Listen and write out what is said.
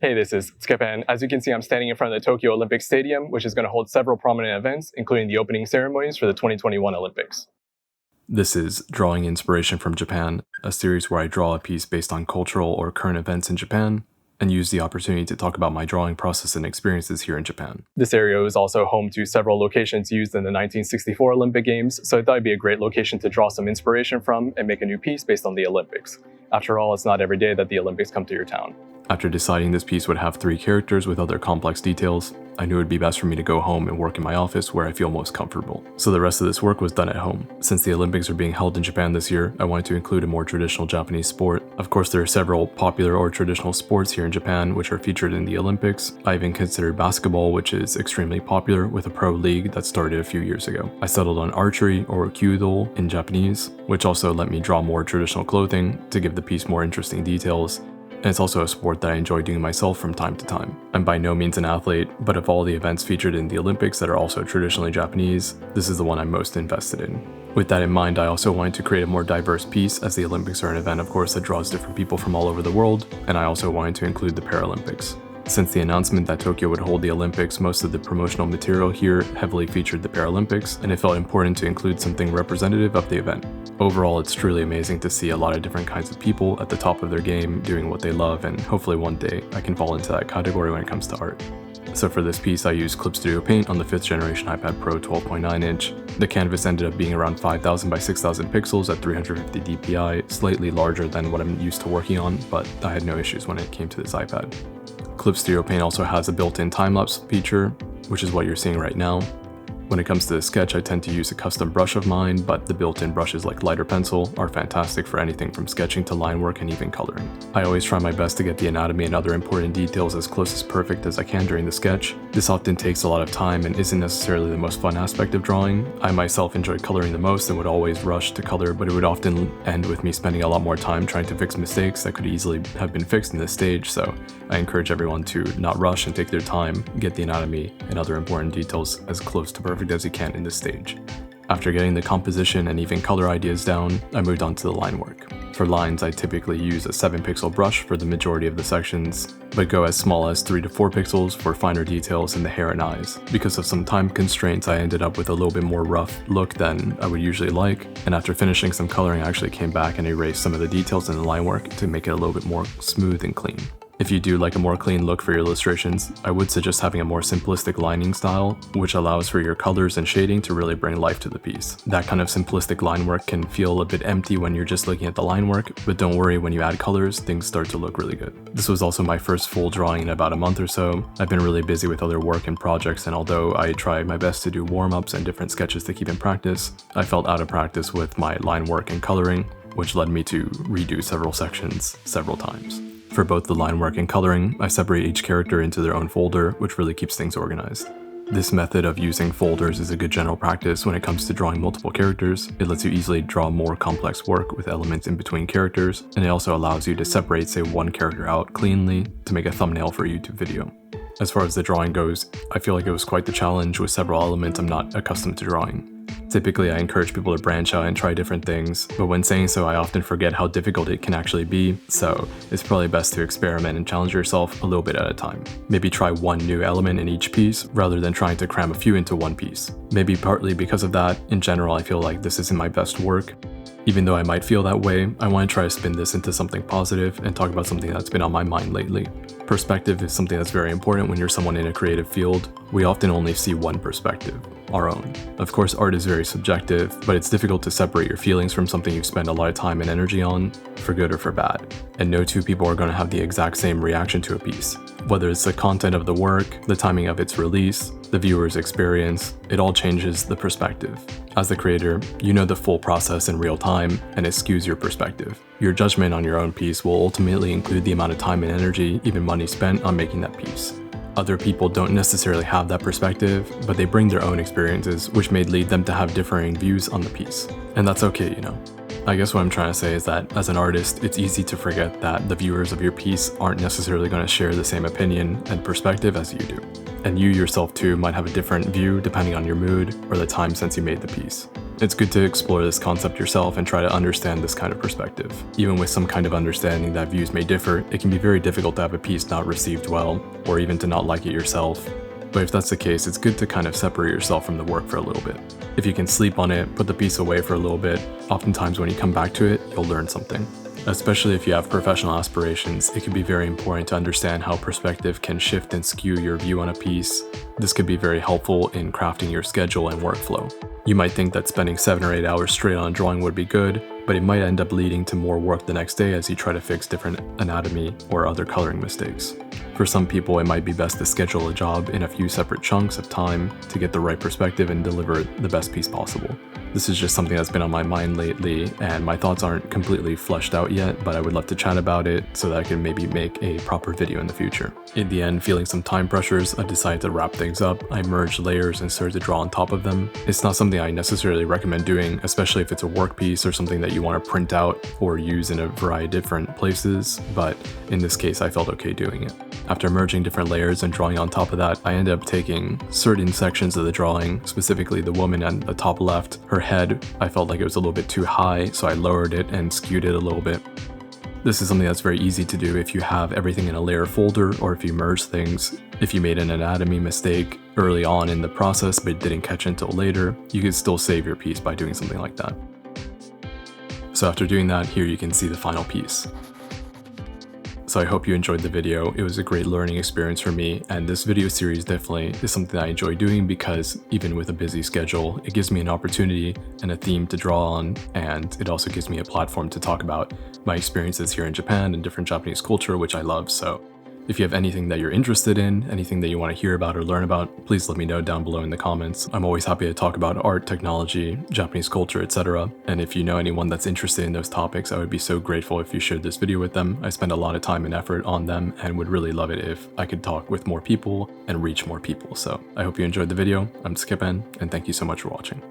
Hey, this is Japan. As you can see, I'm standing in front of the Tokyo Olympic Stadium, which is going to hold several prominent events, including the opening ceremonies for the 2021 Olympics. This is Drawing Inspiration from Japan, a series where I draw a piece based on cultural or current events in Japan, and use the opportunity to talk about my drawing process and experiences here in Japan. This area is also home to several locations used in the 1964 Olympic Games, so I thought it'd be a great location to draw some inspiration from and make a new piece based on the Olympics. After all, it's not every day that the Olympics come to your town. After deciding this piece would have 3 characters with other complex details, I knew it would be best for me to go home and work in my office where I feel most comfortable. So the rest of this work was done at home. Since the Olympics are being held in Japan this year, I wanted to include a more traditional Japanese sport. Of course, there are several popular or traditional sports here in Japan which are featured in the Olympics. I even considered basketball, which is extremely popular with a pro league that started a few years ago. I settled on archery, or kyudo in Japanese, which also let me draw more traditional clothing to give the piece more interesting details. And it's also a sport that I enjoy doing myself from time to time. I'm by no means an athlete, but of all the events featured in the Olympics that are also traditionally Japanese, this is the one I'm most invested in. With that in mind, I also wanted to create a more diverse piece, as the Olympics are an event, of course, that draws different people from all over the world, and I also wanted to include the Paralympics. Since the announcement that Tokyo would hold the Olympics, most of the promotional material here heavily featured the Paralympics, and it felt important to include something representative of the event. Overall, it's truly amazing to see a lot of different kinds of people at the top of their game doing what they love, and hopefully one day I can fall into that category when it comes to art. So for this piece, I used Clip Studio Paint on the 5th generation iPad Pro 12.9 inch. The canvas ended up being around 5,000 by 6,000 pixels at 350 dpi, slightly larger than what I'm used to working on, but I had no issues when it came to this iPad. Clip Studio Paint also has a built-in time-lapse feature, which is what you're seeing right now. When it comes to the sketch, I tend to use a custom brush of mine, but the built-in brushes like lighter pencil are fantastic for anything from sketching to line work and even coloring. I always try my best to get the anatomy and other important details as close as perfect as I can during the sketch. This often takes a lot of time and isn't necessarily the most fun aspect of drawing. I myself enjoy coloring the most and would always rush to color, but it would often end with me spending a lot more time trying to fix mistakes that could easily have been fixed in this stage, so I encourage everyone to not rush and take their time, get the anatomy and other important details as close to perfect as you can in this stage. After getting the composition and even color ideas down, I moved on to the line work. For lines, I typically use a 7-pixel brush for the majority of the sections, but go as small as 3 to 4 pixels for finer details in the hair and eyes. Because of some time constraints, I ended up with a little bit more rough look than I would usually like, and after finishing some coloring, I actually came back and erased some of the details in the line work to make it a little bit more smooth and clean. If you do like a more clean look for your illustrations, I would suggest having a more simplistic lining style, which allows for your colors and shading to really bring life to the piece. That kind of simplistic line work can feel a bit empty when you're just looking at the line work, but don't worry, when you add colors, things start to look really good. This was also my first full drawing in about a month or so. I've been really busy with other work and projects, and although I tried my best to do warm-ups and different sketches to keep in practice, I felt out of practice with my line work and coloring, which led me to redo several sections several times. For both the line work and coloring, I separate each character into their own folder, which really keeps things organized. This method of using folders is a good general practice when it comes to drawing multiple characters. It lets you easily draw more complex work with elements in between characters, and it also allows you to separate, say, one character out cleanly to make a thumbnail for a YouTube video. As far as the drawing goes, I feel like it was quite the challenge with several elements I'm not accustomed to drawing. Typically, I encourage people to branch out and try different things, but when saying so, I often forget how difficult it can actually be, so it's probably best to experiment and challenge yourself a little bit at a time. Maybe try one new element in each piece, rather than trying to cram a few into one piece. Maybe partly because of that, in general, I feel like this isn't my best work. Even though I might feel that way, I want to try to spin this into something positive and talk about something that's been on my mind lately. Perspective is something that's very important when you're someone in a creative field. We often only see one perspective, our own. Of course, art is very subjective, but it's difficult to separate your feelings from something you've spent a lot of time and energy on, for good or for bad. And no two people are going to have the exact same reaction to a piece. Whether it's the content of the work, the timing of its release, the viewer's experience, it all changes the perspective. As the creator, you know the full process in real time, and it skews your perspective. Your judgment on your own piece will ultimately include the amount of time and energy, even money spent on making that piece. Other people don't necessarily have that perspective, but they bring their own experiences, which may lead them to have differing views on the piece. And that's okay, you know. I guess what I'm trying to say is that as an artist, it's easy to forget that the viewers of your piece aren't necessarily going to share the same opinion and perspective as you do. And you yourself too might have a different view depending on your mood or the time since you made the piece. It's good to explore this concept yourself and try to understand this kind of perspective. Even with some kind of understanding that views may differ, it can be very difficult to have a piece not received well, or even to not like it yourself. But if that's the case, it's good to kind of separate yourself from the work for a little bit. If you can sleep on it, put the piece away for a little bit, oftentimes when you come back to it, you'll learn something. Especially if you have professional aspirations, it can be very important to understand how perspective can shift and skew your view on a piece. This could be very helpful in crafting your schedule and workflow. You might think that spending 7 or 8 hours straight on a drawing would be good, but it might end up leading to more work the next day as you try to fix different anatomy or other coloring mistakes. For some people, it might be best to schedule a job in a few separate chunks of time to get the right perspective and deliver the best piece possible. This is just something that's been on my mind lately, and my thoughts aren't completely fleshed out yet, but I would love to chat about it so that I can maybe make a proper video in the future. In the end, feeling some time pressures, I decided to wrap things up. I merged layers and started to draw on top of them. It's not something I necessarily recommend doing, especially if it's a work piece or something that you want to print out or use in a variety of different places, but in this case, I felt okay doing it. After merging different layers and drawing on top of that, I ended up taking certain sections of the drawing, specifically the woman at the top left. Her head, I felt like it was a little bit too high, so I lowered it and skewed it a little bit. This is something that's very easy to do if you have everything in a layer folder or if you merge things. If you made an anatomy mistake early on in the process but didn't catch it until later, you could still save your piece by doing something like that. So after doing that, here you can see the final piece. So I hope you enjoyed the video. It was a great learning experience for me, and this video series definitely is something that I enjoy doing because even with a busy schedule, it gives me an opportunity and a theme to draw on, and it also gives me a platform to talk about my experiences here in Japan and different Japanese culture, which I love. So if you have anything that you're interested in, anything that you want to hear about or learn about, please let me know down below in the comments. I'm always happy to talk about art, technology, Japanese culture, etc. And if you know anyone that's interested in those topics, I would be so grateful if you shared this video with them. I spend a lot of time and effort on them and would really love it if I could talk with more people and reach more people. So I hope you enjoyed the video. I'm Skippen, and thank you so much for watching.